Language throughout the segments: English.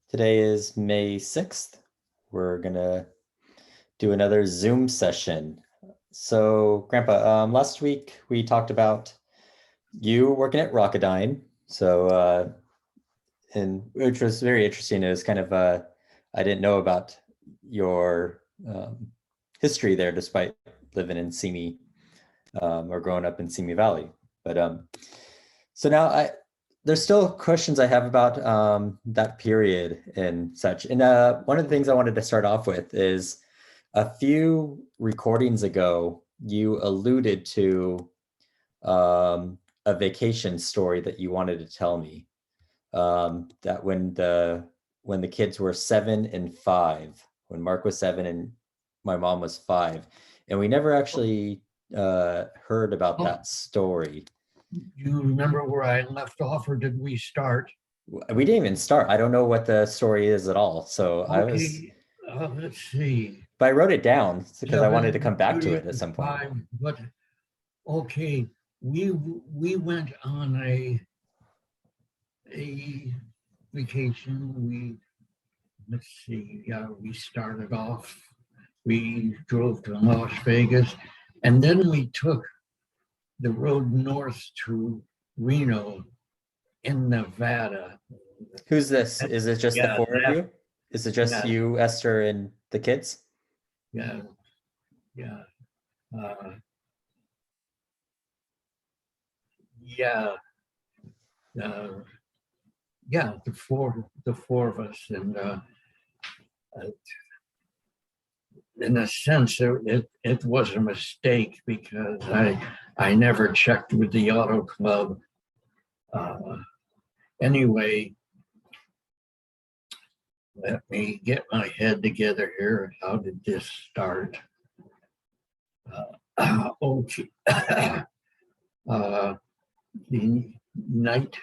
Today is May 6th. We're gonna do another Zoom session. So, Grandpa, last week we talked about you working at Rocketdyne. And which was very interesting. It was kind of, I didn't know about your history there, despite living in Simi or growing up in Simi Valley. But so now there's still questions I have about that period and such. And one of the things I wanted to start off with is a few recordings ago, you alluded to a vacation story that you wanted to tell me. That when the kids were 7 and 5, when Mark was 7 and my mom was 5, and we never actually heard about that story. Do you remember where I left off, or did we start? We didn't even start. I don't know what the story is at all. So okay, let's see. But I wrote it down because I wanted to come back to it at some point. But okay, we went on a vacation. Let's see. Yeah, we started off. We drove to Las Vegas, and then we took the road north to Reno in Nevada. Who's this? Is it just the four of you? Is it just you, Esther, and the kids? Yeah. The four of us, and in a sense, it was a mistake because I never checked with the auto club. Anyway, let me get my head together here. How did this start? Okay. The night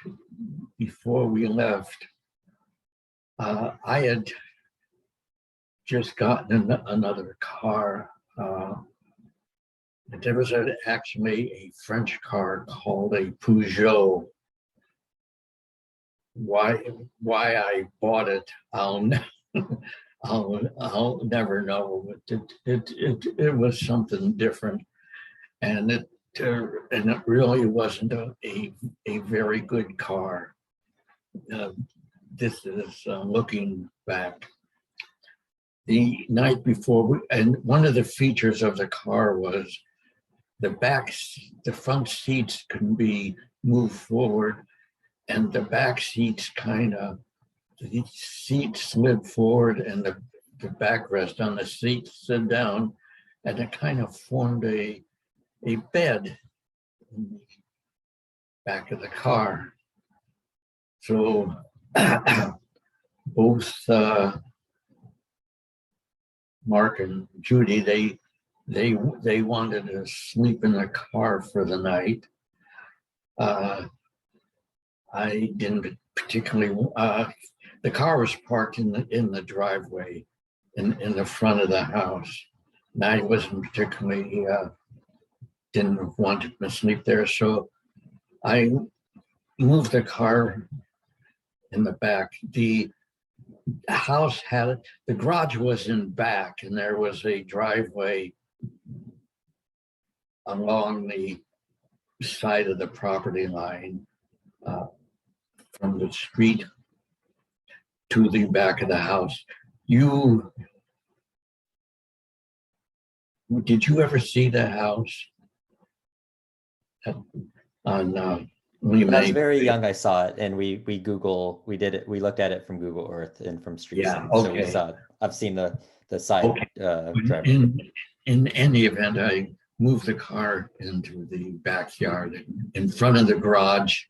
before we left, I had just gotten another car. There was actually a French car called a Peugeot. Why I bought it, I'll never know. It was something different, and it really wasn't a very good car. This is looking back. The night before, and one of the features of the car was the front seats can be moved forward, and the back seats the seat slid forward, and the backrest on the seat slid down, and it kind of formed a bed in the back of the car. So both Mark and Judy, they wanted to sleep in the car for the night. I didn't particularly. The car was parked in the driveway, in the front of the house, and I wasn't particularly didn't want to sleep there, so I moved the car in the back. The house the garage was in back, and there was a driveway along the side of the property line from the street to the back of the house. Did you ever see the house on Lemay? When I was very young, I saw it, and we looked at it from Google Earth and from streets. Yeah, okay. So we saw it. I've seen the side. Okay. In any event, I moved the car into the backyard in front of the garage,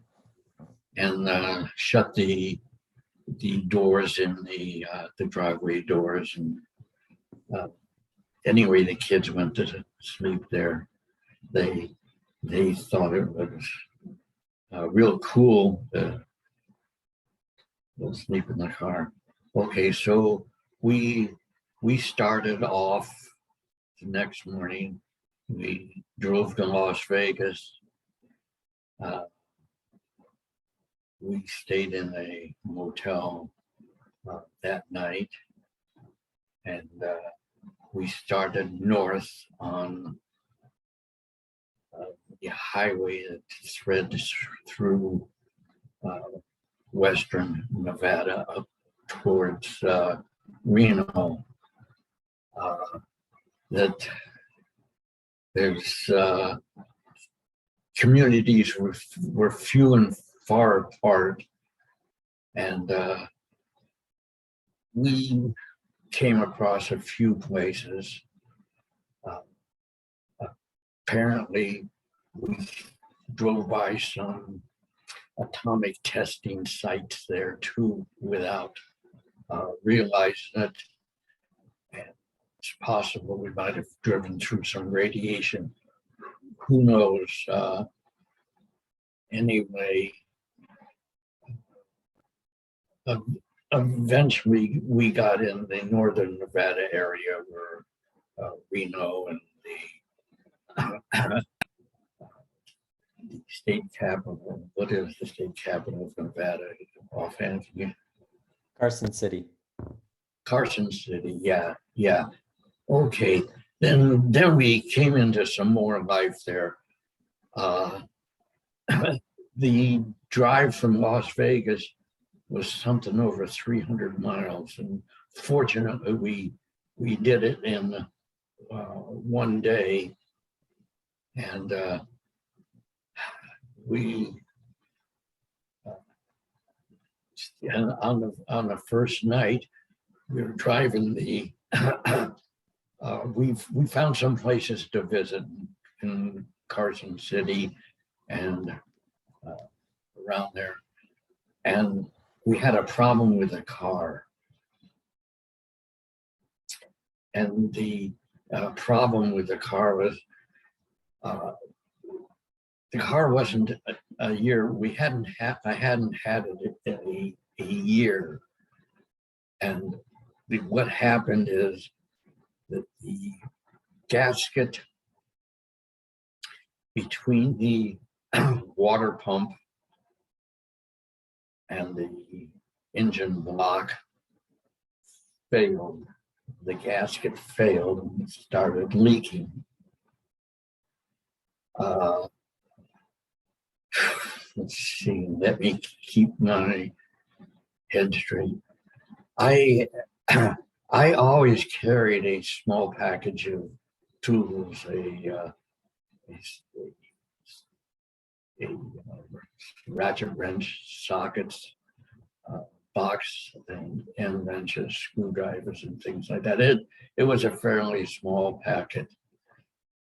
and shut the doors in the driveway doors. And anyway, the kids went to sleep there. They thought it was real cool to sleep in the car. Okay, so we started off the next morning. We drove to Las Vegas. We stayed in a motel that night, and we started north on the highway that threads through western Nevada up towards Reno. That there's communities were few and far apart, and we came across a few places. Apparently, we drove by some atomic testing sites there too without realizing it. And it's possible we might have driven through some radiation. Who knows? Anyway, eventually we got in the northern Nevada area where Reno and the state capital. What is the state capital of Nevada? Offhand, Carson City. Carson City. Yeah. Okay. Then we came into some more life there. The drive from Las Vegas was something over 300 miles, and fortunately we did it in one day, and and on the first night we were driving the we found some places to visit in Carson City and around there, and we had a problem with the car. And the problem with the car was the car wasn't a year. I hadn't had it in a year. And what happened is that the gasket between the water pump and the engine block failed. The gasket failed and started leaking. Let's see, let me keep my head straight. I always carried a small package of tools, a ratchet wrench, sockets, box and end wrenches, screwdrivers, and things like that. It was a fairly small packet.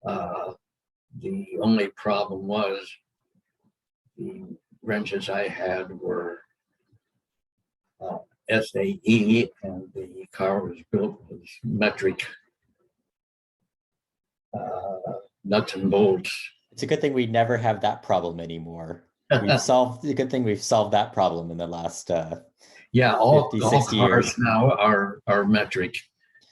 The only problem was the wrenches I had were SAE, and the car was built with metric nuts and bolts. It's a good thing we never have that problem anymore. It's a good thing we've solved that problem in the last all 50, all 60 cars years. now are metric.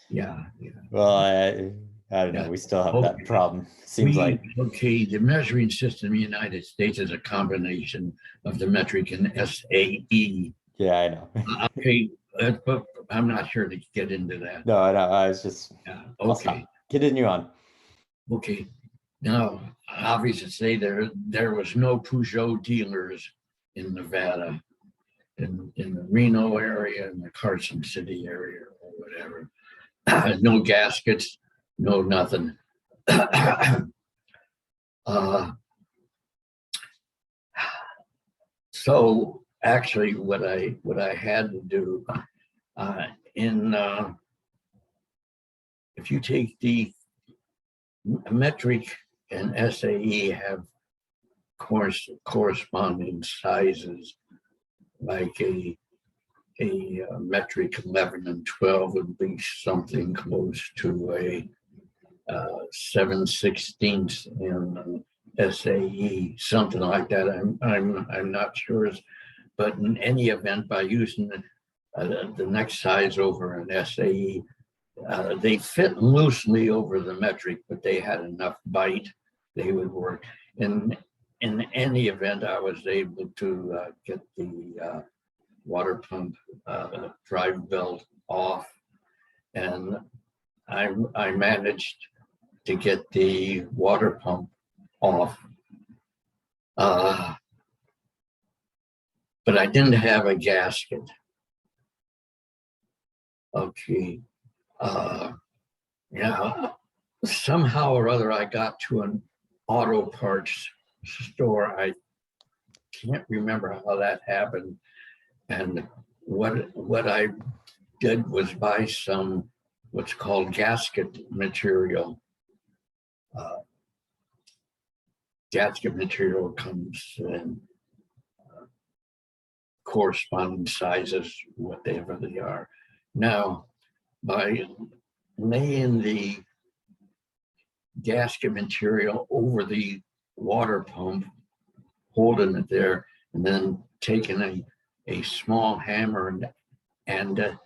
Yeah. Well, I don't know. We still have that problem. Seems like. Okay, the measuring system in the United States is a combination of the metric and SAE. Yeah, I know. Okay, but I'm not here to get into that. No, I know. I was just. Okay. Continue on. Okay. Now, obvious to say there was no Peugeot dealers in Nevada, in the Reno area, in the Carson City area, or whatever. No gaskets, no nothing. So actually, what I had to do if you take the metric and SAE have corresponding sizes, like a metric 11 and 12 would be something close to a 7/16 in SAE, something like that. I'm not sure, but in any event, by using the next size over an SAE, they fit loosely over the metric, but they had enough bite, they would work. In any event, I was able to get the water pump drive belt off, and I managed to get the water pump off, but I didn't have a gasket. Okay, yeah, somehow or other I got to an auto parts store. I can't remember how that happened, and what I did was buy some what's called gasket material. Gasket material comes in corresponding sizes, whatever they are. Now, by laying the gasket material over the water pump, holding it there, and then taking a small hammer and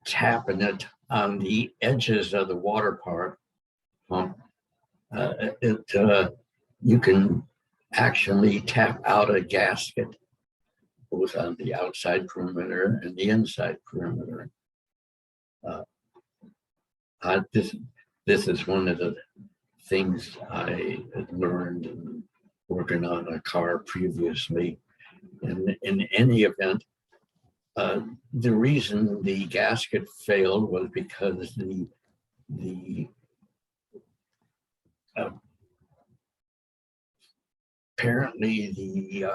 tapping it on the edges of the water pump, you can actually tap out a gasket, both on the outside perimeter and the inside perimeter. This is one of the things I had learned in working on a car previously. In any event, the reason the gasket failed was because apparently the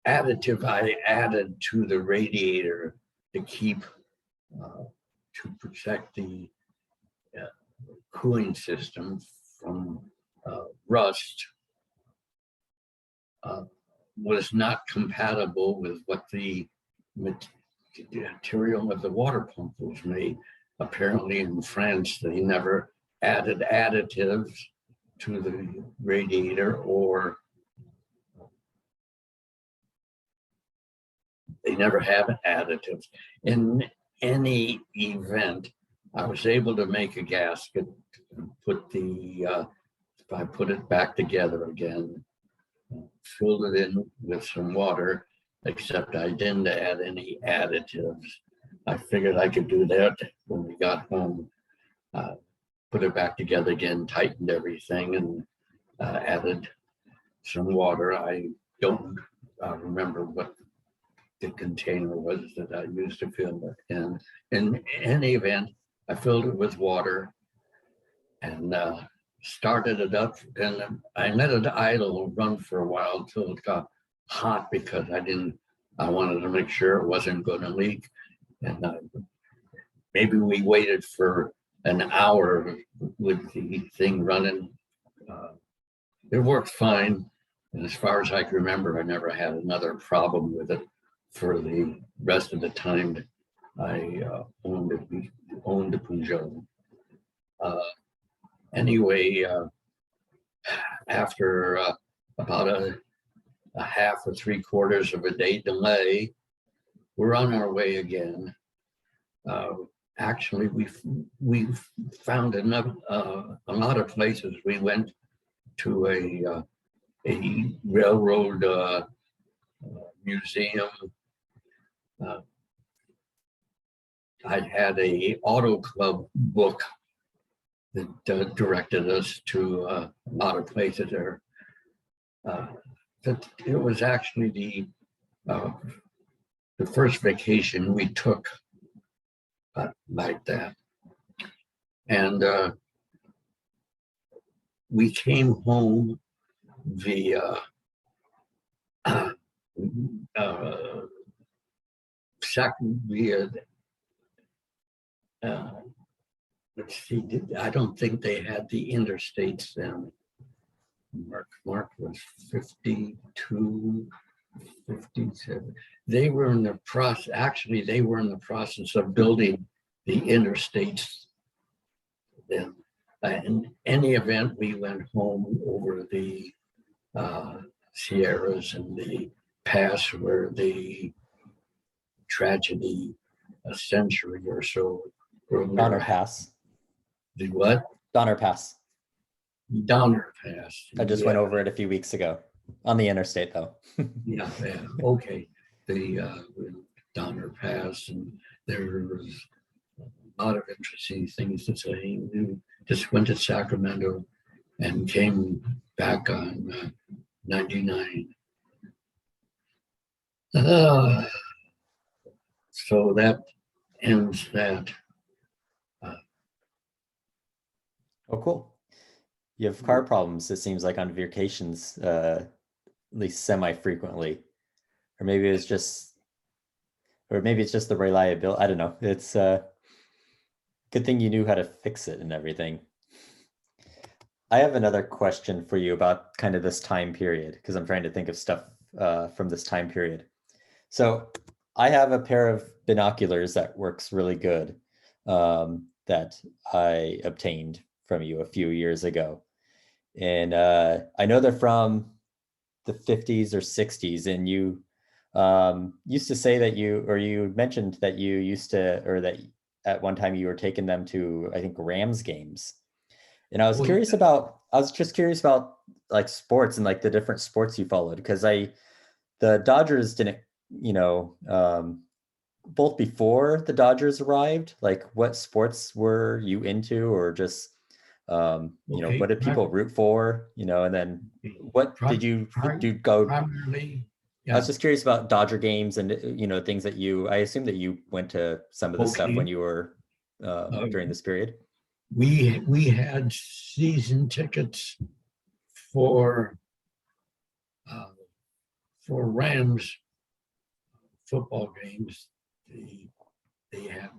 additive I added to the radiator to keep to protect the cooling system from rust was not compatible with what the material of the water pump was made. Apparently in France, they never added additives to the radiator, or they never have additives. In any event, I was able to make a gasket and I put it back together again, filled it in with some water, except I didn't add any additives. I figured I could do that when we got home, put it back together again, tightened everything, and added some water. I don't remember what the container was that I used to fill it in. In any event, I filled it with water and started it up, and I let it idle run for a while until it got hot, because I wanted to make sure it wasn't going to leak. And maybe we waited for an hour with the thing running. It worked fine. And as far as I can remember, I never had another problem with it for the rest of the time I owned a Peugeot. Anyway, after about a half or 3/4 of a day delay, we're on our way again. Actually, we've found enough a lot of places. We went to a railroad museum. I had a auto club book that directed us to a lot of places there. It was actually the first vacation we took like that. And we came home via let's see, I don't think they had the interstates then. Mark was 52, 57. They were in the process, actually, they were in the process of building the interstates then. In any event, we went home over the Sierras and the pass where the tragedy a century or so earlier. Donner Pass. The what? Donner Pass. Donner Pass. I just went over it a few weeks ago on the interstate, though. Yeah, yeah, okay. The Donner Pass, and there was a lot of interesting things to say. We just went to Sacramento and came back on 99. So that ends that. Oh, cool. You have car problems, it seems like, on vacations, at least semi-frequently. Or maybe it's just the reliability. I don't know. It's good thing you knew how to fix it and everything. I have another question for you about kind of this time period, because I'm trying to think of stuff from this time period. So I have a pair of binoculars that works really good that I obtained from you a few years ago. And I know they're from the 50s or 60s, and you used to say that you mentioned that you used to, or that at one time you were taking them to, I think, Rams games. And I was just curious about like sports and like the different sports you followed, because the Dodgers didn't, both before the Dodgers arrived, like what sports were you into, or just, Okay, what did people root for, and then what did you go? Primarily, I was just curious about Dodger games and, things that I assume that you went to some of the stuff when you were during this period. We had season tickets for Rams football games. They had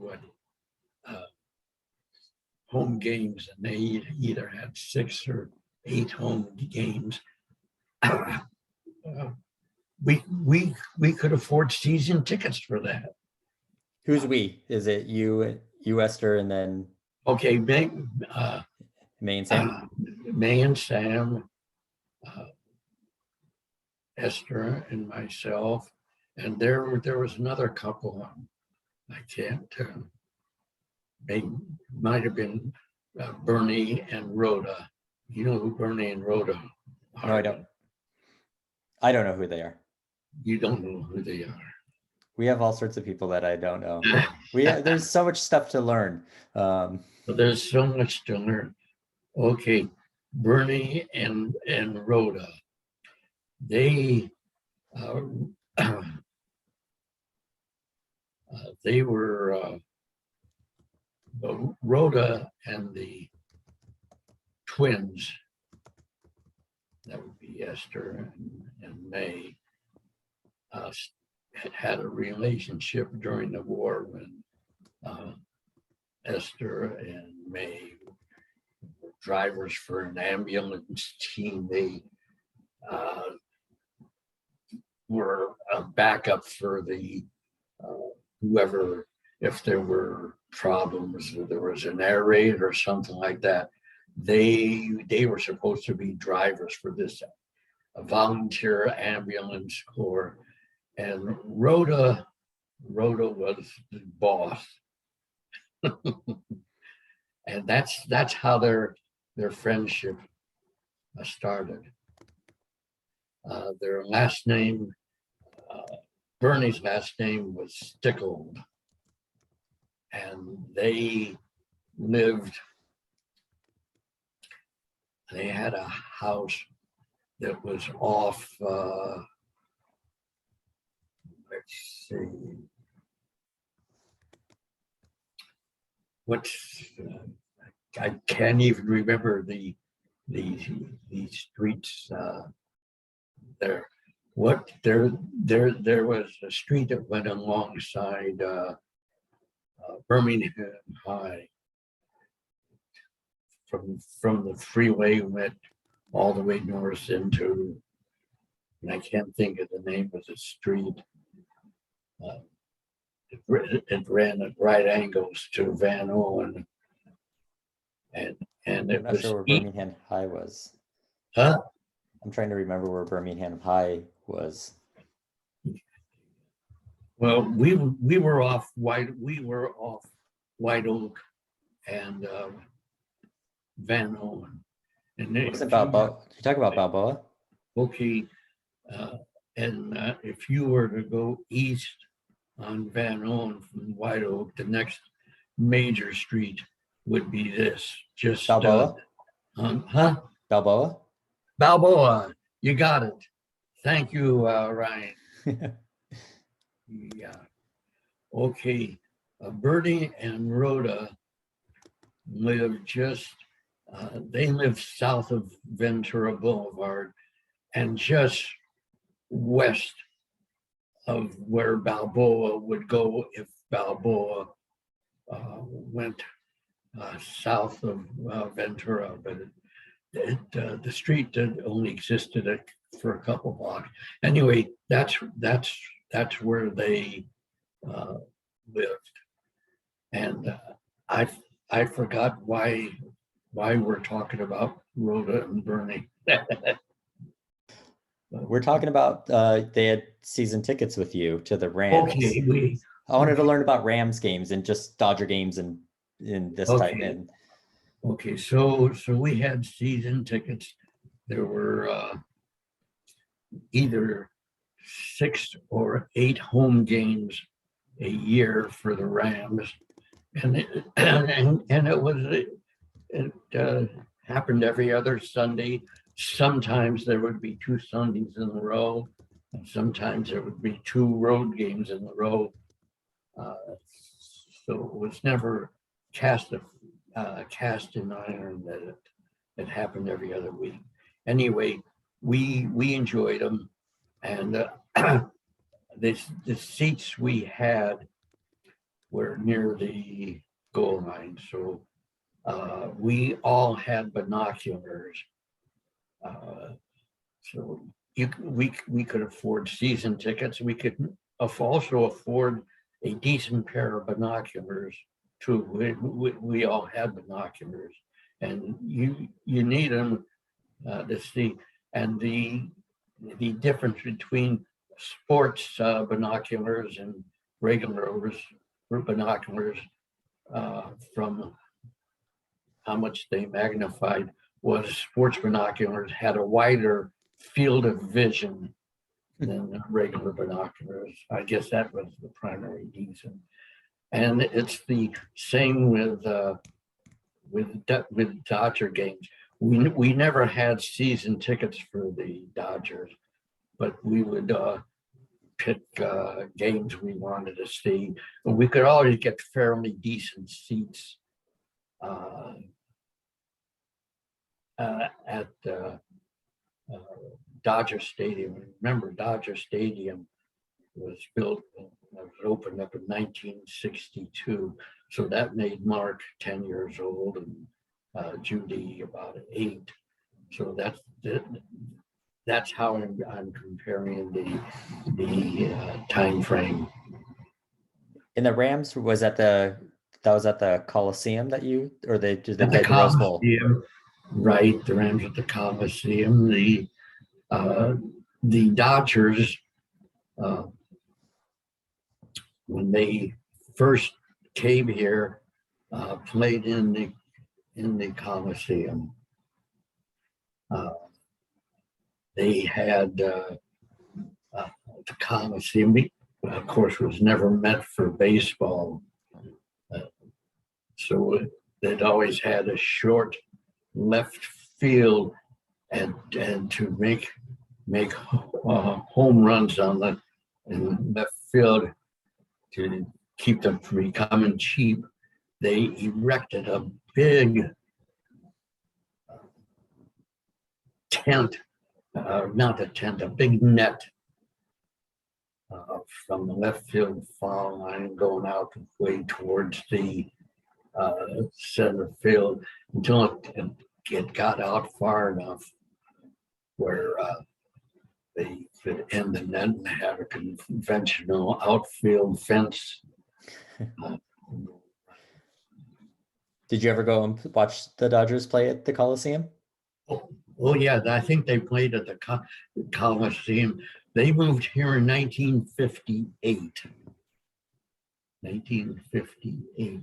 home games, and they either had 6 or 8 home games. We could afford season tickets for that. Who's we? Is it you, Esther, and then okay, Mae and Sam? Mae and Sam, Esther and myself, and there was another couple. I can't. They might have been Bernie and Rhoda. You know who Bernie and Rhoda are? No, I don't. I don't know who they are. You don't know who they are. We have all sorts of people that I don't know. There's so much stuff to learn. There's so much to learn. Okay, Bernie and Rhoda, they they were Rhoda and the twins. That would be Esther and Mae. Had a relationship during the war when Esther and Mae were drivers for an ambulance team. They were a backup for the whoever, if there were problems, if there was an air raid or something like that. They were supposed to be drivers for this volunteer ambulance corps. And Rhoda was the boss. And that's how their friendship started. Their last name, Bernie's last name was Stickold. And they had a house that was off, let's see, I can't even remember the streets there. There was a street that went alongside Birmingham High. From the freeway went all the way north into, and I can't think of the name of the street. It ran at right angles to Van Owen, and it I'm not was sure where Birmingham High was. Huh? I'm trying to remember where Birmingham High was. Well, we were off White Oak and Van Owen, And Wasn't Balboa? You talk about Balboa? okay, if you were to go east on Van Owen from White Oak, the next major street would be this. Just Balboa? huh? Balboa? Balboa. You got it. Thank you, Ryan. Yeah. Okay. Bertie and Rhoda live they live south of Ventura Boulevard and just west of where Balboa would go if Balboa went south of Ventura, but the street only existed for a couple blocks. Anyway, that's where they lived, and I forgot why we're talking about Rhoda and Bernie. We're talking about they had season tickets with you to the Rams. Okay, I wanted to learn about Rams games and just Dodger games and in this type in. Okay, so we had season tickets. There were either 6 or 8 home games a year for the Rams, and it happened every other Sunday. Sometimes there would be 2 Sundays in a row, and sometimes there would be 2 road games in a row. So it was never cast in iron that it happened every other week. Anyway, we enjoyed them, and the seats we had were near the goal line, so we all had binoculars. So we could afford season tickets. We could also afford a decent pair of binoculars too. We all had binoculars, and you need them to see. And the difference between sports binoculars and regular binoculars from how much they magnified was sports binoculars had a wider field of vision than regular binoculars. I guess that was the primary reason. And it's the same with Dodger games. We never had season tickets for the Dodgers, but we would pick games we wanted to see. And we could always get fairly decent seats at Dodger Stadium. Remember, Dodger Stadium was opened up in 1962. So that made Mark 10 years old and Judy about 8. So that's how I'm comparing the time frame. In the Rams, was at the Coliseum that you, or they played the Rose Bowl? Right, the Rams at the Coliseum. The Dodgers, when they first came here, played in the Coliseum. They had the Coliseum, of course, was never meant for baseball, so they'd always had a short left field, and to make home runs in left field to keep them from becoming cheap, they erected a big tent, not a tent, a big net from the left field foul line going out way towards the center field until it got out far enough where they could end the net and have a conventional outfield fence. Did you ever go and watch the Dodgers play at the Coliseum? Oh yeah, I think they played at the Coliseum. They moved here in 1958. 1958.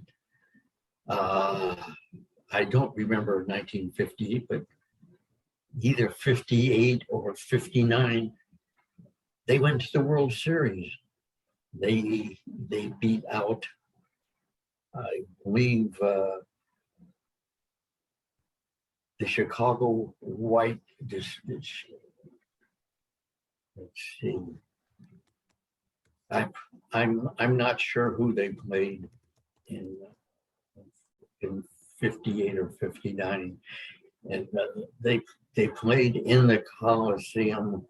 I don't remember 1958, but either 58 or 59, they went to the World Series. They beat out, I believe, the Chicago White. Let's see. I'm not sure who they played in 58 or 59, and they played in the Coliseum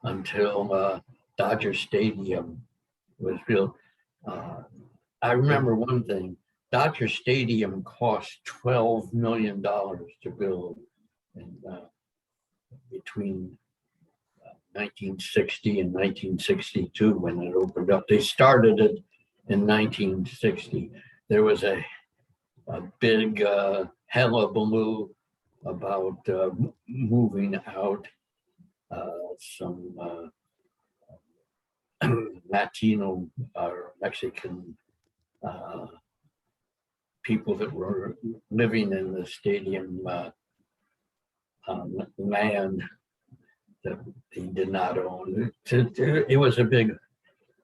until Dodger Stadium was built. I remember one thing: Dodger Stadium cost $12 million to build, and between 1960 and 1962 when it opened up. They started it in 1960. There was a big hullabaloo about moving out some Latino or Mexican people that were living in the stadium land that he did not own. It was a big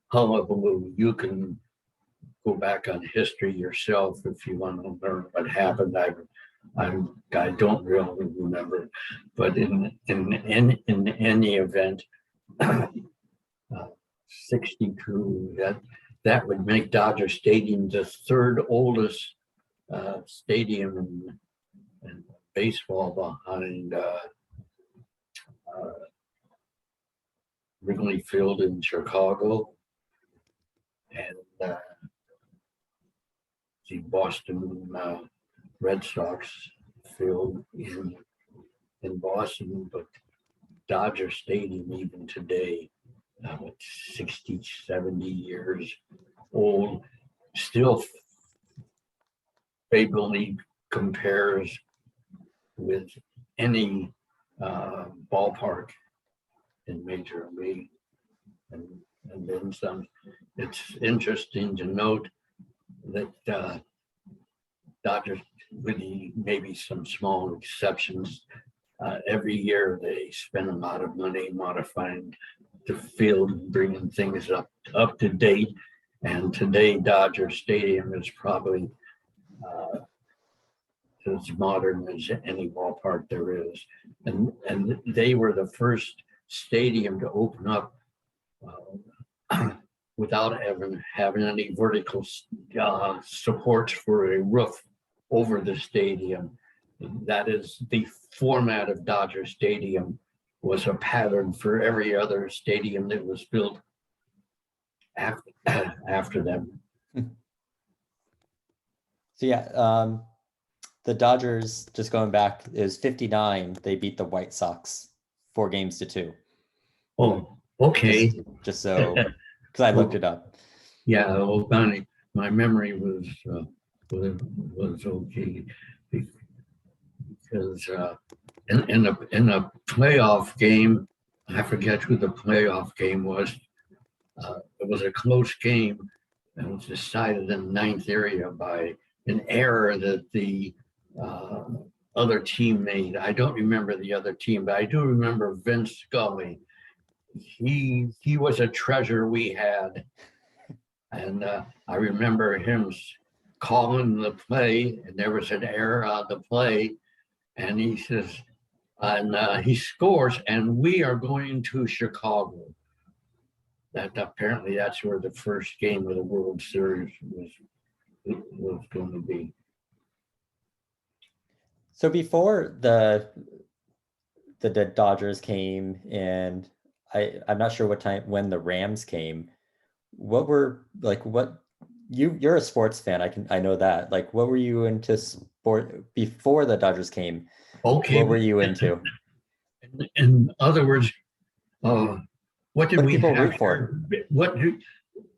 hullabaloo. You can go back on history yourself if you want to learn what happened. I don't really remember, but in any event, 62, that would make Dodger Stadium the third oldest stadium in baseball behind Wrigley Field in Chicago, and the Boston Red Sox field in Boston. But Dodger Stadium, even today, it's 60, 70 years old, still favorably compares with any ballpark in Major League, and then some. It's interesting to note that Dodgers, with maybe some small exceptions, every year they spend a lot of money modifying the field, bringing things up to date. And today, Dodger Stadium is probably as modern as any ballpark there is. And they were the first stadium to open up without having any vertical supports for a roof over the stadium. That is the format of Dodger Stadium, was a pattern for every other stadium that was built after them. So yeah, the Dodgers, just going back, is 59. They beat the White Sox 4-2. Oh, okay. Just so, because I looked it up. Yeah, well, my memory was okay, because in a playoff game, I forget who the playoff game was. It was a close game, and it was decided in the ninth area by an error that the other team made. I don't remember the other team, but I do remember Vince Scully. He was a treasure we had, and I remember him calling the play, and there was an error on the play, and he says, and he scores, and we are going to Chicago. That apparently that's where the first game of the World Series was going to be. So before the Dodgers came, and I'm not sure when the Rams came, what you're a sports fan, I know that. Like, what were you into sport before the Dodgers came? Okay. What were you into? In other words, what did we people have root for? What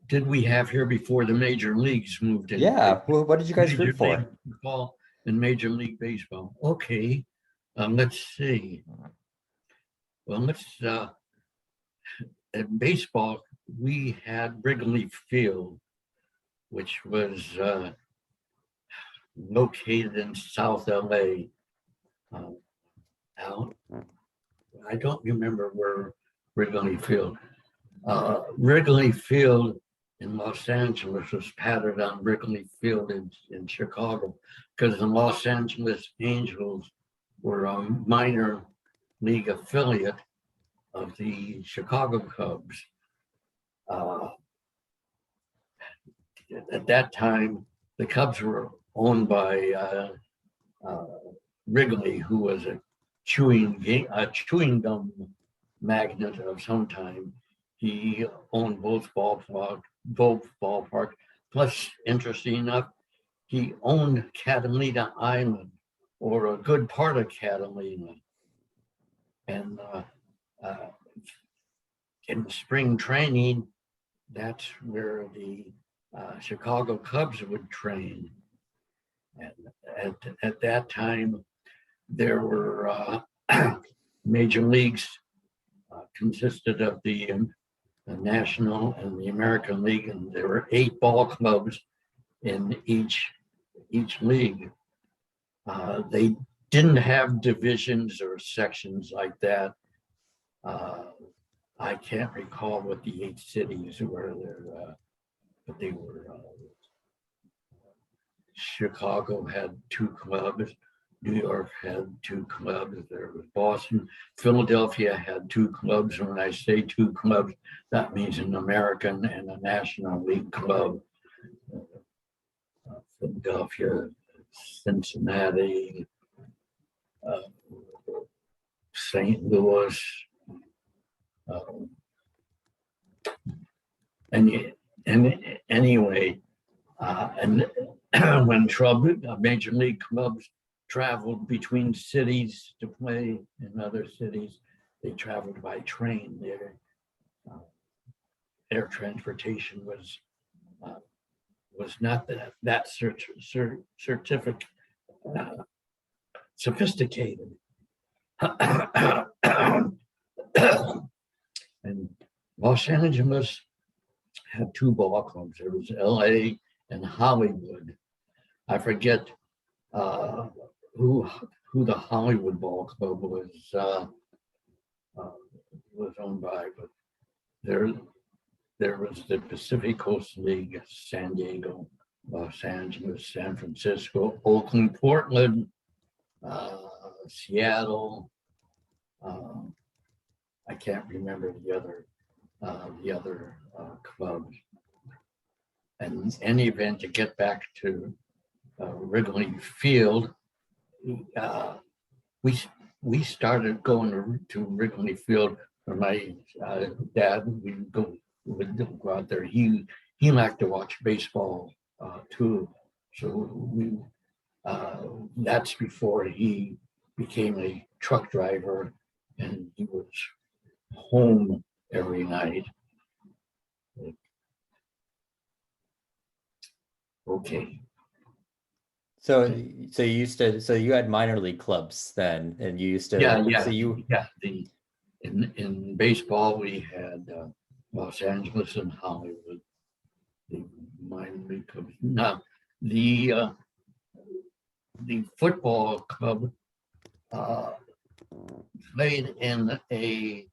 did we have here before the major leagues moved in? Yeah, well, what did you guys root for? Football and Major League Baseball. Okay, let's see. Well, let's at baseball, we had Wrigley Field, which was located in South LA. Out I don't remember where Wrigley Field. Wrigley Field in Los Angeles was patterned on Wrigley Field in Chicago, because the Los Angeles Angels were a minor league affiliate of the Chicago Cubs. At that time, the Cubs were owned by Wrigley, who was a chewing gum magnate of some time. He owned both ballpark. Plus, interesting enough, he owned Catalina Island, or a good part of Catalina. And in spring training, that's where the Chicago Cubs would train. And at that time, there were major leagues consisted of the National and the American League, and there were 8 ball clubs in each league. They didn't have divisions or sections like that. I can't recall what the 8 cities were there, but they were. Chicago had 2 clubs. New York had 2 clubs. There was Boston. Philadelphia had 2 clubs. And when I say 2 clubs, that means an American and a National League club. Philadelphia, Cincinnati, St. Louis. And anyway, and when major league clubs traveled between cities to play in other cities, they traveled by train. Their air transportation was not that certificate sophisticated. And Los Angeles had 2 ball clubs. There was LA and Hollywood. I forget who the Hollywood Ball Club was owned by, but there was the Pacific Coast League, San Diego, Los Angeles, San Francisco, Oakland, Portland, Seattle. I can't remember the other clubs. And in any event, to get back to Wrigley Field, we started going to Wrigley Field when my dad would go out there. He liked to watch baseball too, so that's before he became a truck driver, and he was home every night. Okay. So you had minor league clubs then, and you used to. In baseball we had Los Angeles and Hollywood, the minor league clubs. Now the football club played in a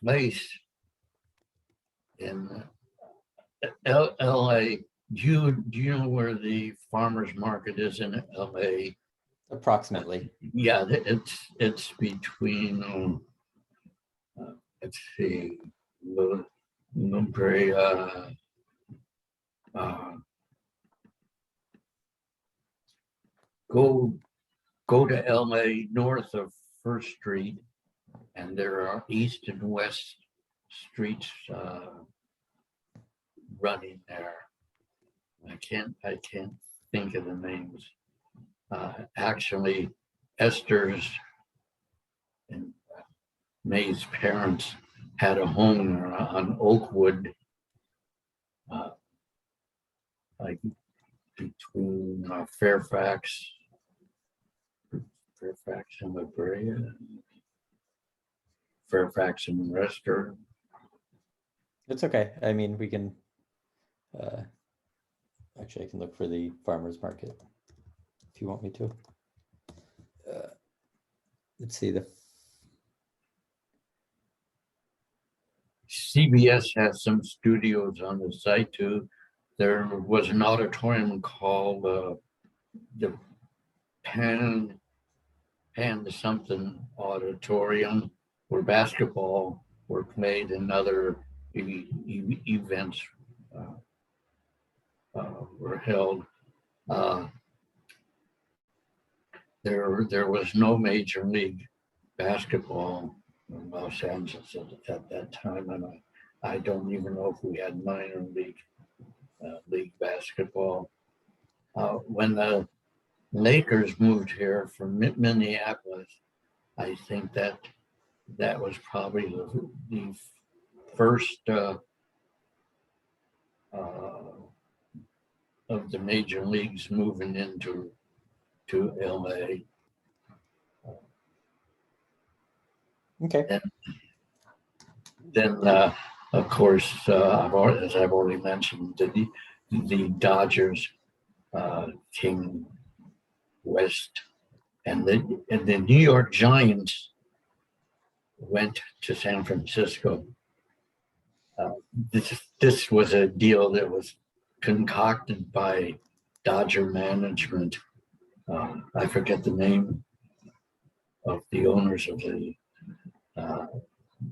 place in LA. Do you know where the farmers market is in LA? Approximately. Yeah, it's between let's see, go to LA north of First Street, and there are east and west streets running there. I can't think of the names. Actually, Esther's and Mae's parents had a home on Oakwood, like between Fairfax and La Brea, Fairfax and Rester. It's okay. I mean, we can. Actually, I can look for the farmers market if you want me to. Let's see CBS has some studios on the site too. There was an auditorium called the Pan something auditorium where basketball were played and other events were held. There was no major league basketball in Los Angeles at that time, and I don't even know if we had minor league basketball. When the Lakers moved here from Minneapolis, I think that was probably the first of the major leagues moving into LA. Okay. And then, of course, as I've already mentioned, the Dodgers came west, and the New York Giants went to San Francisco. This was a deal that was concocted by Dodger management. I forget the name of the owners of the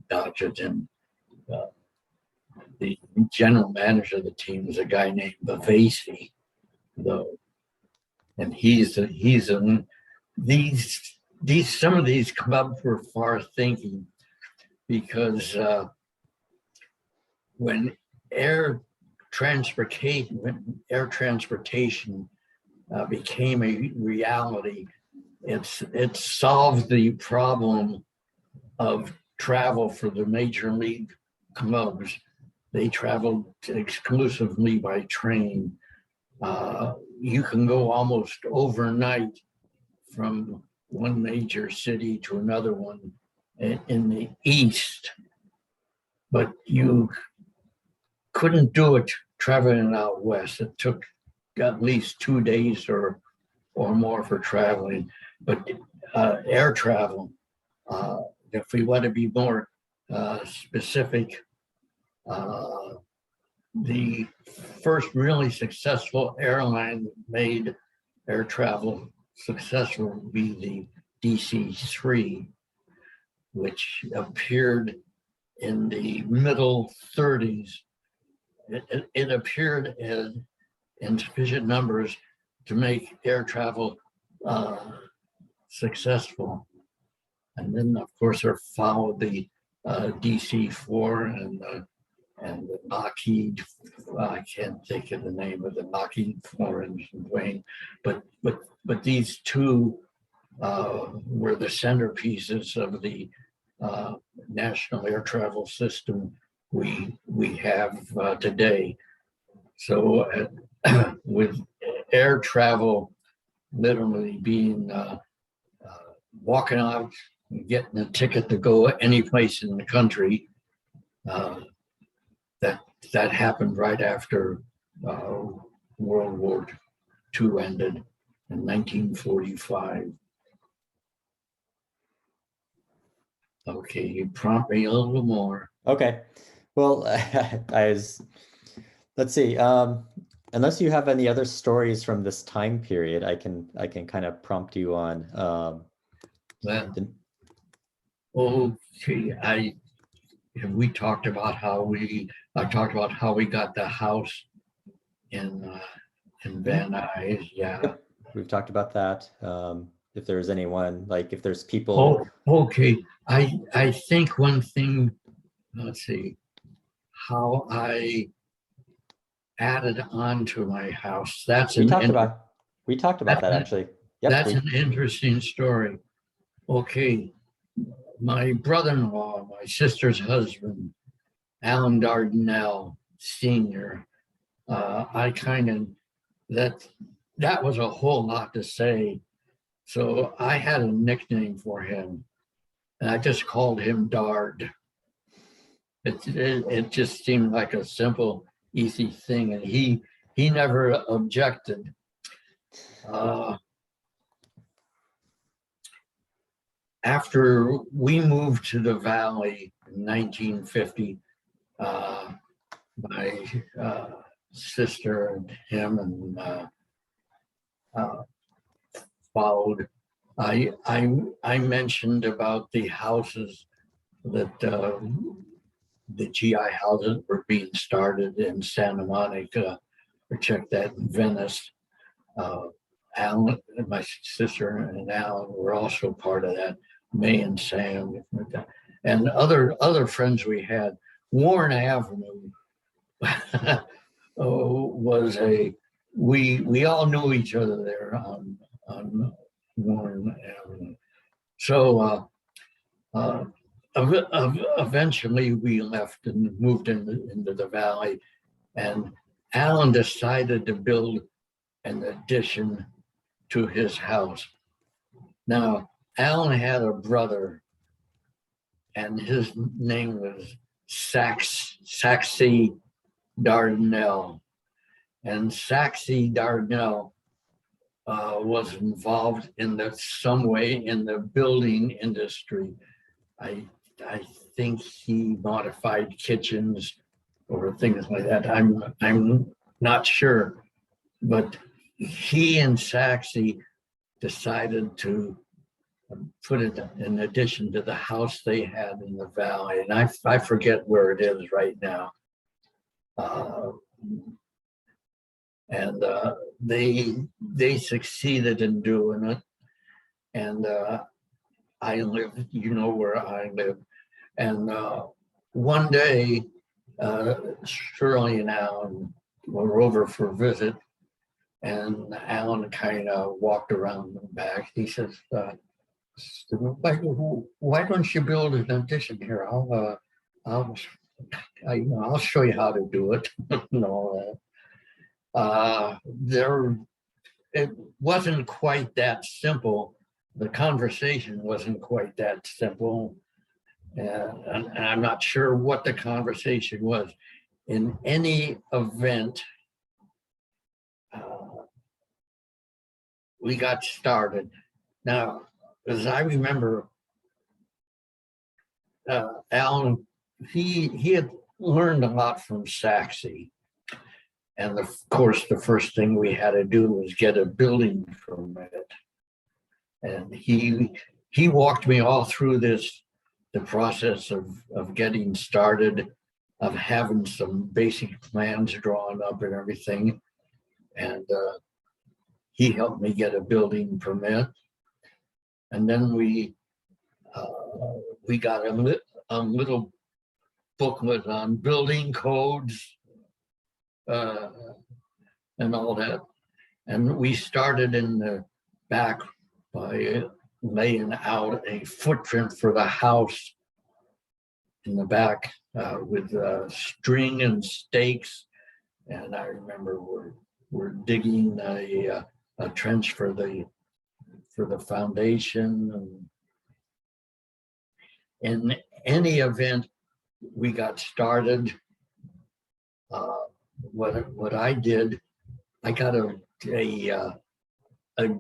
Dodgers, and the general manager of the team was a guy named Bavasi, though, and he's these some of these clubs were far thinking, because when air transportation became a reality, it solved the problem of travel for the major league clubs. They traveled exclusively by train. You can go almost overnight from one major city to another one in the east, but you couldn't do it traveling out west. It took at least 2 days or more for traveling. But air travel, if we want to be more specific, the first really successful airline that made air travel successful would be the DC-3, which appeared in the middle 30s. It appeared in sufficient numbers to make air travel successful. And then, of course, there followed the DC-4 and the Lockheed. I can't think of the name of the Lockheed 4 in Wayne, but these two were the centerpieces of the national air travel system we have today. So with air travel literally being walking out and getting a ticket to go any place in the country, that happened right after World War II ended in 1945. Okay, you prompt me a little more. Okay. Well, let's see. Unless you have any other stories from this time period, I can kind of prompt you on. Okay, we talked about how we got the house in Van Nuys. Yeah. Yep, we've talked about that. If there's anyone, like if there's people. Oh, okay. I think one thing. Let's see. How I added on to my house. We talked about that actually. Yep, that's an interesting story. Okay, my brother-in-law, my sister's husband, Alan Dardanelle Sr. That was a whole lot to say. So I had a nickname for him, and I just called him Dard. It just seemed like a simple, easy thing, and he never objected. After we moved to the Valley in 1950, My sister and him and followed. I mentioned about the houses that the GI houses were being started in Santa Monica, or check that in Venice. Alan, my sister and Alan were also part of that. May and Sam, and other friends we had. Warren Avenue was we all knew each other there on Warren Avenue. So eventually we left and moved into the valley, and Alan decided to build an addition to his house. Now, Alan had a brother, and his name was Saxy Dardanelle. And Saxy Dardanelle was involved in some way in the building industry. I think he modified kitchens or things like that. I'm not sure, but he and Saxy decided to put it in addition to the house they had in the valley, and I forget where it is right now. And they succeeded in doing it, and I live, you know where I live, and one day Shirley and Alan were over for a visit, and Alan kind of walked around the back. He says, why don't you build an addition here? I'll show you how to do it. It wasn't quite that simple. The conversation wasn't quite that simple. And I'm not sure what the conversation was. In any event, we got started. Now, as I remember, Alan, he had learned a lot from Saxy. And of course, the first thing we had to do was get a building permit. And he walked me all through the process of getting started, of having some basic plans drawn up and everything. And he helped me get a building permit. And then we got a little booklet on building codes and all that. And we started in the back by laying out a footprint for the house in the back with string and stakes. And I remember we're digging a trench for the foundation. And in any event, we got started. What I did, I got a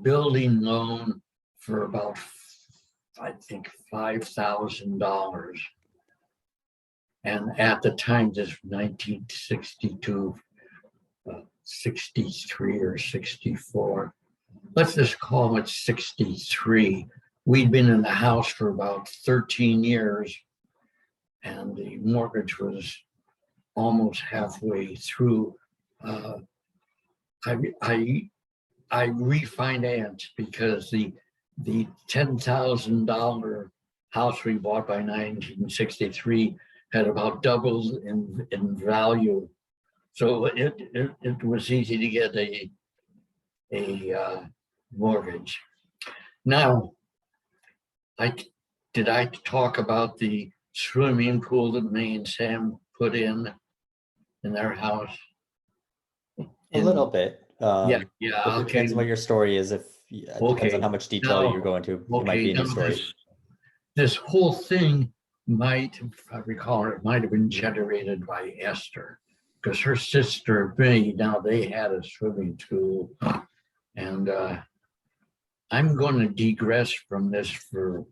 building loan for about, I think, $5,000. And at the time, this was 1962, 63 or 64. Let's just call it 63. We'd been in the house for about 13 years, and the mortgage was almost halfway through. I refinanced because the $10,000 house we bought by 1963 had about doubled in value. So it was easy to get a mortgage. Now, did I talk about the swimming pool that May and Sam put in their house? A little bit. Yeah. It depends on what your story is. It depends on how much detail you're going to. It might be a new story. This whole thing might, if I recall, it might have been generated by Esther, because her sister May, now they had a swimming pool, and I'm going to digress from this for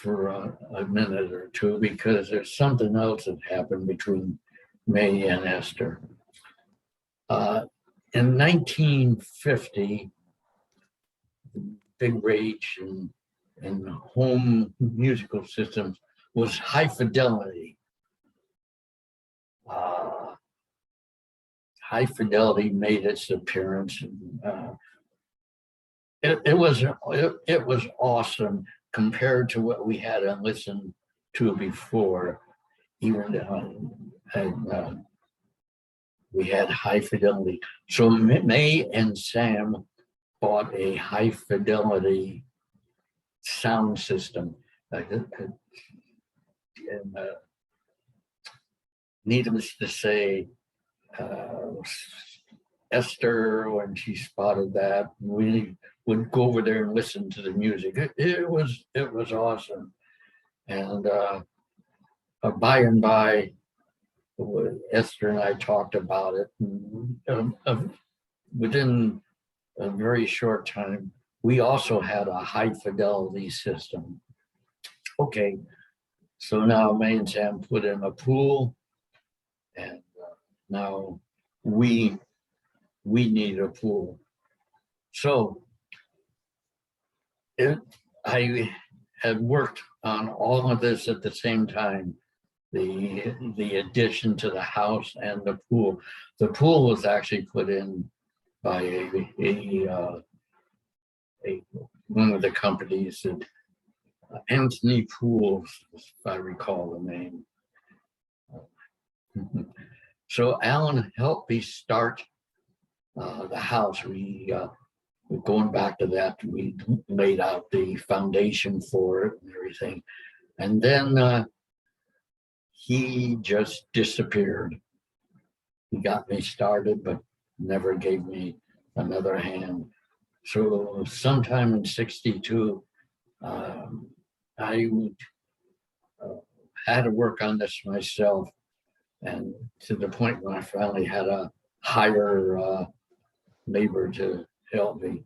a minute or two, because there's something else that happened between Mae and Esther. In 1950, the big rage in home musical systems was high fidelity. High fidelity made its appearance. It was awesome compared to what we had to listen to before. Even we had high fidelity. So Mae and Sam bought a high fidelity sound system. And needless to say, Esther, when she spotted that, we would go over there and listen to the music. It was awesome. And by and by, Esther and I talked about it. And, within a very short time, we also had a high fidelity system. Okay, so now Mae and Sam put in a pool, and now we need a pool. So I had worked on all of this at the same time. The addition to the house and the pool. The pool was actually put in by one of the companies that Anthony Pools, if I recall the name. So Alan helped me start the house. We're going back to that. We laid out the foundation for it and everything, and then he just disappeared. He got me started, but never gave me another hand. So sometime in '62, I had to work on this myself, and to the point when I finally had to hire labor to help me.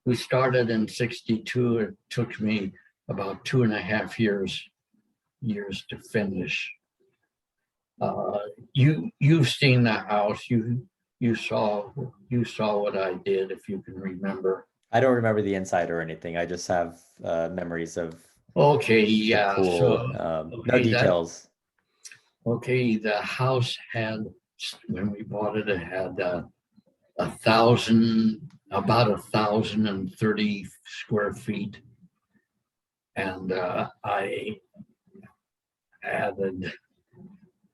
We started in '62. It took me about 2.5 years to finish. You've seen the house. You saw what I did, if you can remember. I don't remember the inside or anything. I just have memories of Okay, the yeah. pool. So No details. Okay, the house had, when we bought it, it had about 1,030 square feet, and I added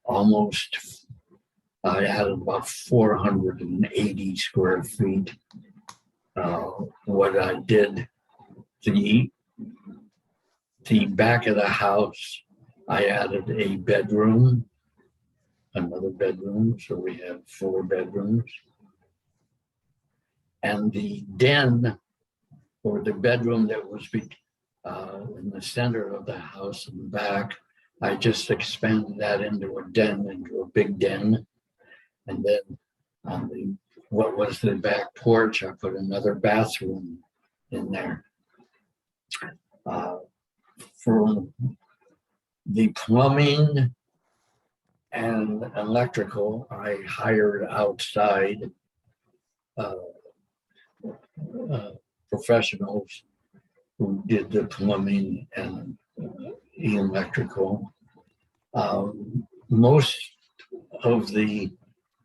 about 480 square feet. What I did, the back of the house, I added a bedroom, another bedroom, so we have 4 bedrooms. And the den, or the bedroom that was in the center of the house in the back, I just expanded that into a den, into a big den. And then on what was the back porch, I put another bathroom in there. For the plumbing and electrical, I hired outside professionals who did the plumbing and electrical. Most of the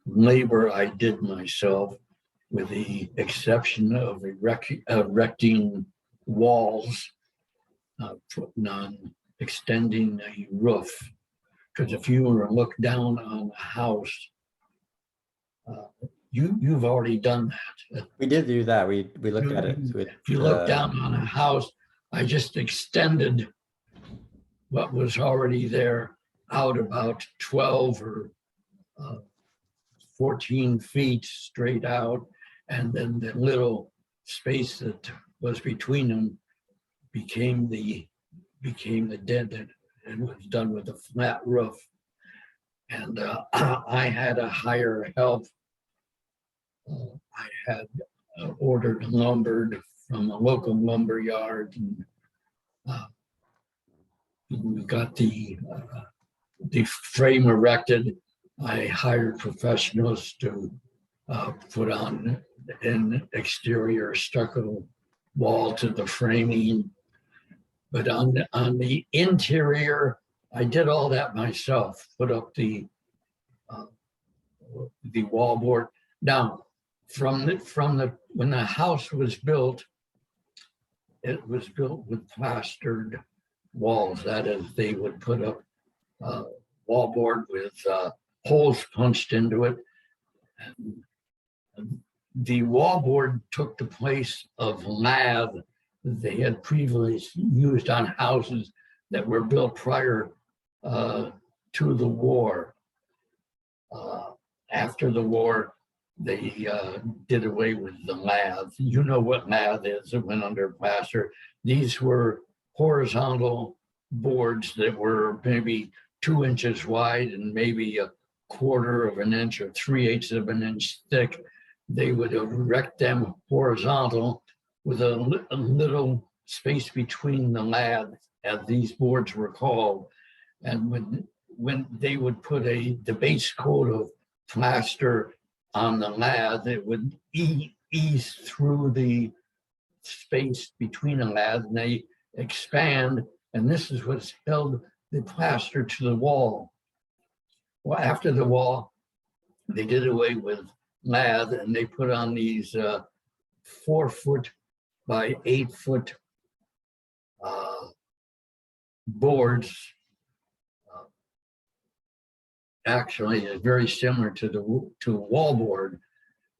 labor I did myself, with the exception of erecting walls, putting on, extending a roof. Because if you were to look down on the house, you've already done that. We did do that. We looked at it. If you look down on a house, I just extended what was already there out about 12 or 14 feet straight out, and then the little space that was between them became the den that it was done with a flat roof. And I had to hire help. I had ordered lumber from a local lumber yard, and we got the frame erected. I hired professionals to put on an exterior stucco wall to the framing. But on the interior, I did all that myself, put up the wallboard. Now, from the when the house was built, it was built with plastered walls. That is, they would put up wallboard with holes punched into it. And the wallboard took the place of lath they had previously used on houses that were built prior to the war. After the war, they did away with the lath. You know what lath is, it went under plaster. These were horizontal boards that were maybe 2 inches wide and maybe a quarter of an inch or 3/8 of an inch thick. They would erect them horizontal with a little space between the lath, as these boards were called. And when they would put the base coat of plaster on the lath, it would ease through the space between the lath, and they expand, and this is what's held the plaster to the wall. Well, after the wall, they did away with lath, and they put on these 4 foot by 8 foot boards. Actually, it's very similar to a wallboard,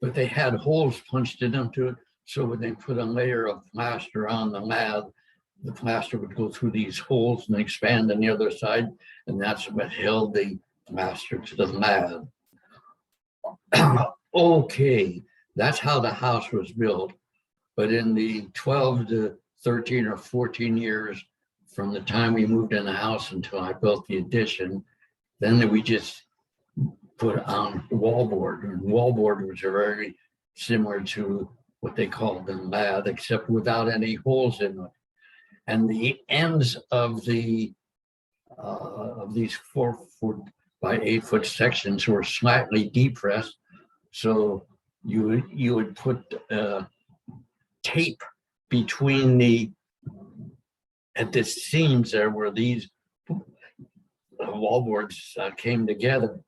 but they had holes punched into it. So when they put a layer of plaster on the lath, the plaster would go through these holes and expand on the other side, and that's what held the plaster to the lath. Okay, that's how the house was built. But in the 12 to 13 or 14 years from the time we moved in the house until I built the addition, then we just put on wallboard. And wallboard was very similar to what they called the lath, except without any holes in it. And the ends of these 4 foot by 8 foot sections were slightly depressed. So you would put tape between at the seams there where these wallboards came together.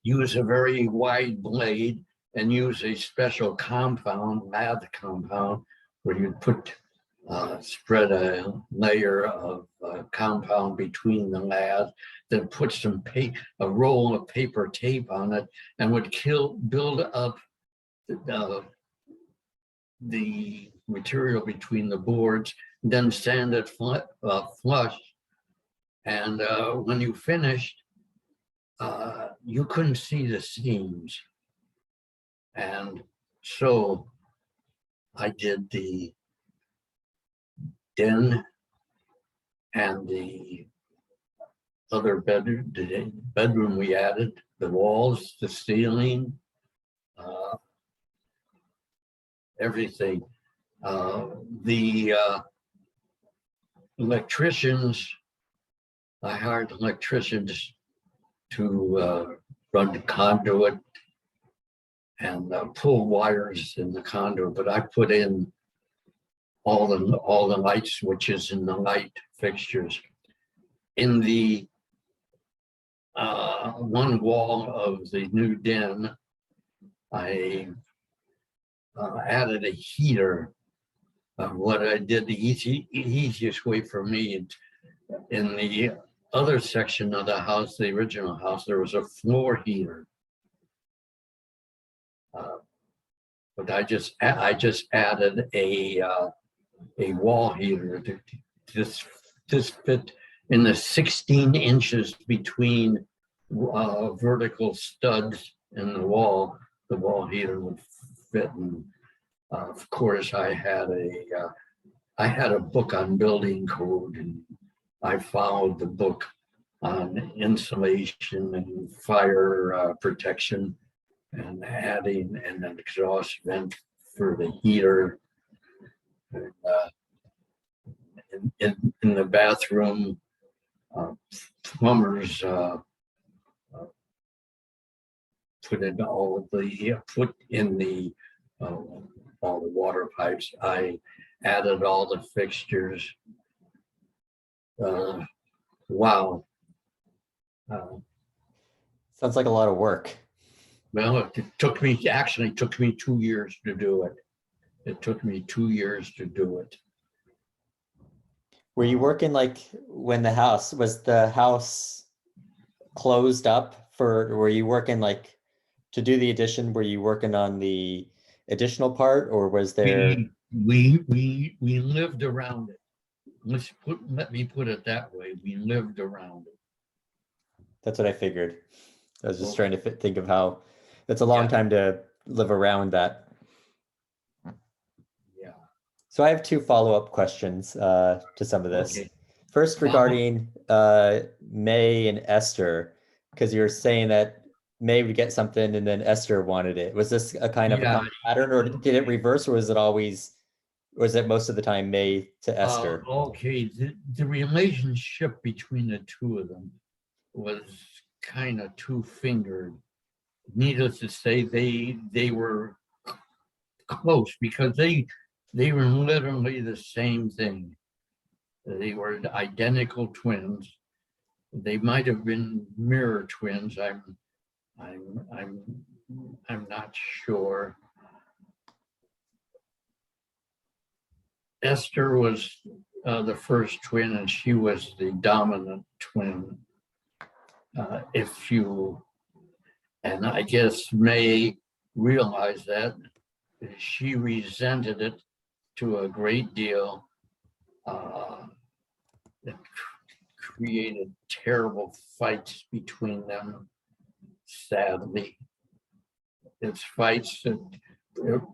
Use a very wide blade and use a special compound, lath compound, where you spread a layer of compound between the lath, then put a roll of paper tape on it, and would build up the material between the boards, then sand it flush. And when you finished, you couldn't see the seams. And so I did the den and the other bedroom, the bedroom we added, the walls, the ceiling, everything. The electricians, I hired electricians to run the conduit and pull wires in the conduit, but I put in all the light switches and the light fixtures. In the one wall of the new den, I added a heater. What I did, the easiest way for me, in the other section of the house, the original house, there was a floor heater. But I just added a wall heater to this fit in the 16 inches between vertical studs in the wall. The wall heater would fit, and of course I had a book on building code, and I followed the book on insulation and fire protection, and adding an exhaust vent for the heater. And in the bathroom, plumbers put in all the water pipes. I added all the fixtures. Wow. Sounds like a lot of work. Well, it took me 2 years to do it. It took me 2 years to do it. Were you working like when was the house closed up were you working like to do the addition? Were you working on the additional part, or was there? We lived around it. Let me put it that way. We lived around it. That's what I figured. I was just Well, trying to think of how that's a long time to live around that. Yeah. So I have two follow-up questions to some of this. Okay. First, regarding Mae and Esther, because you were saying that Mae would get something and then Esther wanted it. Was this a kind of a common pattern, or did it reverse, or was it most of the time Mae to Esther? Okay, the relationship between the two of them was kind of two-fingered. Needless to say, they were close because they were literally the same thing. They were identical twins. They might have been mirror twins. I'm not sure. Esther was the first twin, and she was the dominant twin. And I guess Mae realized that. She resented it to a great deal. It created terrible fights between them, sadly. It's fights that,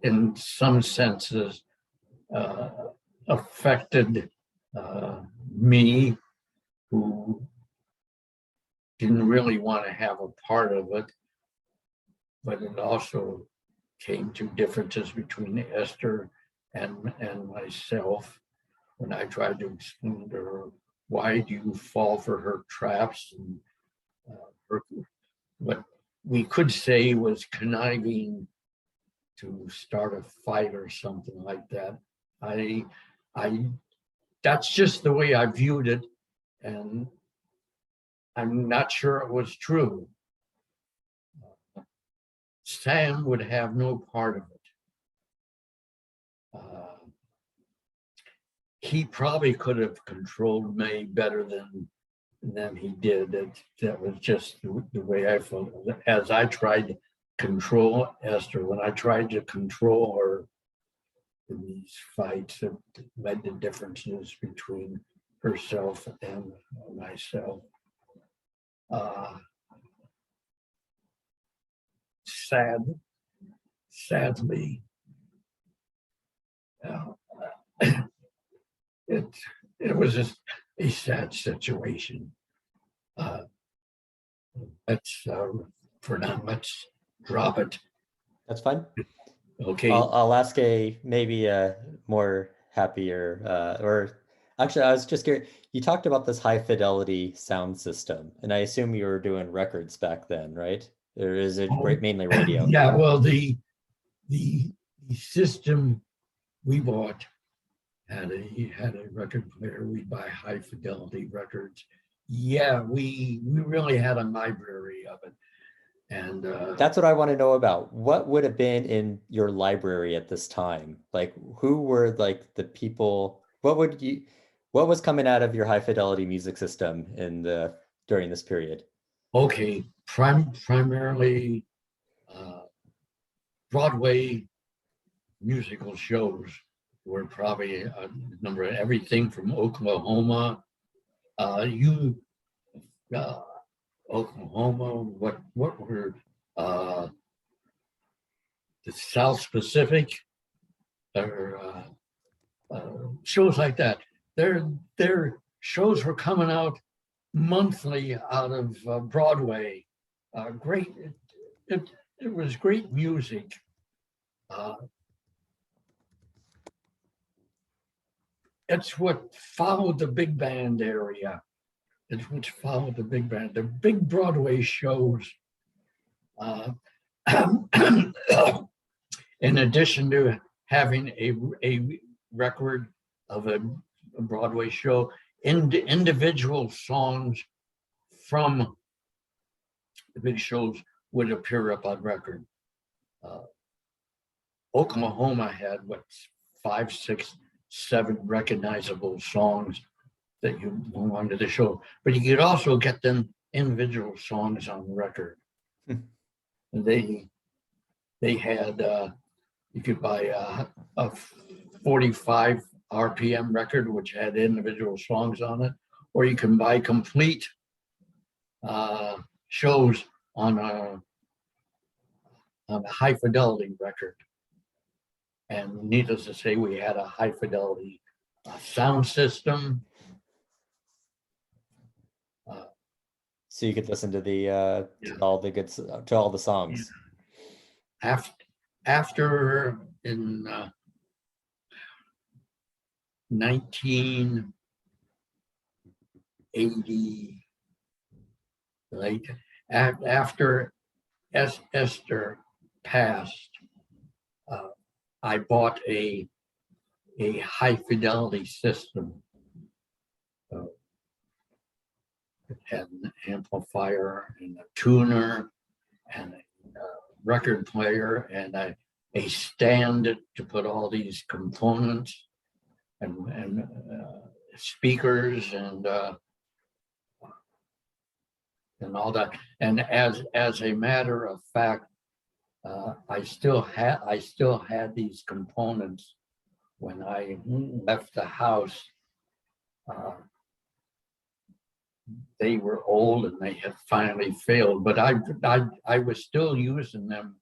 in some senses, affected me, who didn't really want to have a part of it, but it also came to differences between Esther and myself when I tried to explain to her, why do you fall for her traps? And what we could say was conniving to start a fight or something like that. That's just the way I viewed it, and I'm not sure it was true. Sam would have no part of it. He probably could have controlled Mae better than he did. That was just the way I felt. As I tried to control Esther, when I tried to control her in these fights, it led to differences between herself and myself. Sadly, it was just a sad situation. Let's drop it. That's fine. Okay. I'll ask maybe a more happier or actually I was just curious. You talked about this high fidelity sound system, and I assume you were doing records back then, right? Or is it mainly radio? Yeah, well, the system we bought had a record player. We buy high fidelity records. Yeah, we really had a library of it. And that's what I want to know about. What would have been in your library at this time? Like, who were like the people? What was coming out of your high fidelity music system during this period? Okay, primarily Broadway musical shows were probably a number of everything from Oklahoma. Oklahoma, what were the South Pacific, or shows like that. Their shows were coming out monthly out of Broadway. Great, it was great music. it's what followed the big band area. It's what followed the big band. The big Broadway shows, uh, in addition to having a record of a Broadway show, individual songs from the big shows would appear up on record. Oklahoma had what, 5, 6, 7 recognizable songs that you wanted to show, but you could also get them individual songs on record. And they had you could buy a 45 RPM record which had individual songs on it, or you can buy complete shows on a high fidelity record. And needless to say, we had a high fidelity sound system. So you could listen to the to all the good to all the songs. Yeah. After in 1980, like after Esther passed, I bought a high fidelity system. It had an amplifier and a tuner and a record player and a stand to put all these components and speakers and all that. And as a matter of fact, I still had these components when I left the house. They were old and they had finally failed, but I was still using them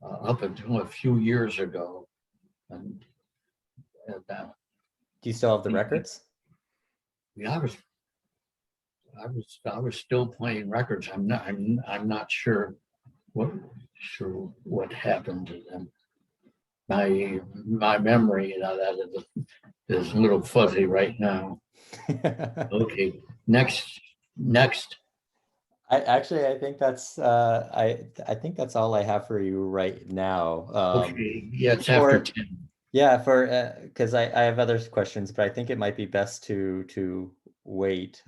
up until a few years ago. And do you still have the records? Yeah, I was still playing records. I'm not sure what happened to them. My memory, that is a little fuzzy right now. Okay, next. I think that's I think that's all I have for you right now. Okay, yeah, it's after 10. Yeah, for because I have other questions, but I think it might be best to wait.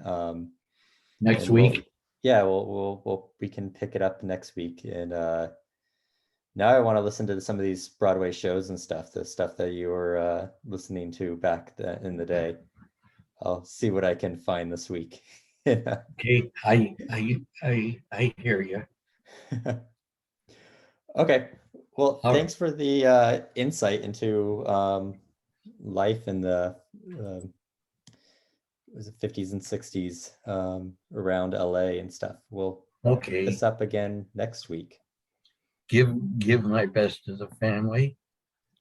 Next week. We can pick it up next week. And now I want to listen to some of these Broadway shows and stuff, the stuff that you were listening to back in the day. I'll see what I can find this week. Okay, I hear you. Okay, well, thanks for the insight into life in the was it 50s and 60s around LA and stuff. We'll pick this up again next week. Give my best to the family.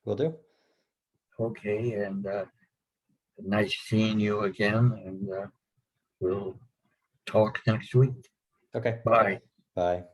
Will do. Okay, and nice seeing you again, and we'll talk next week. Okay. Bye. Bye.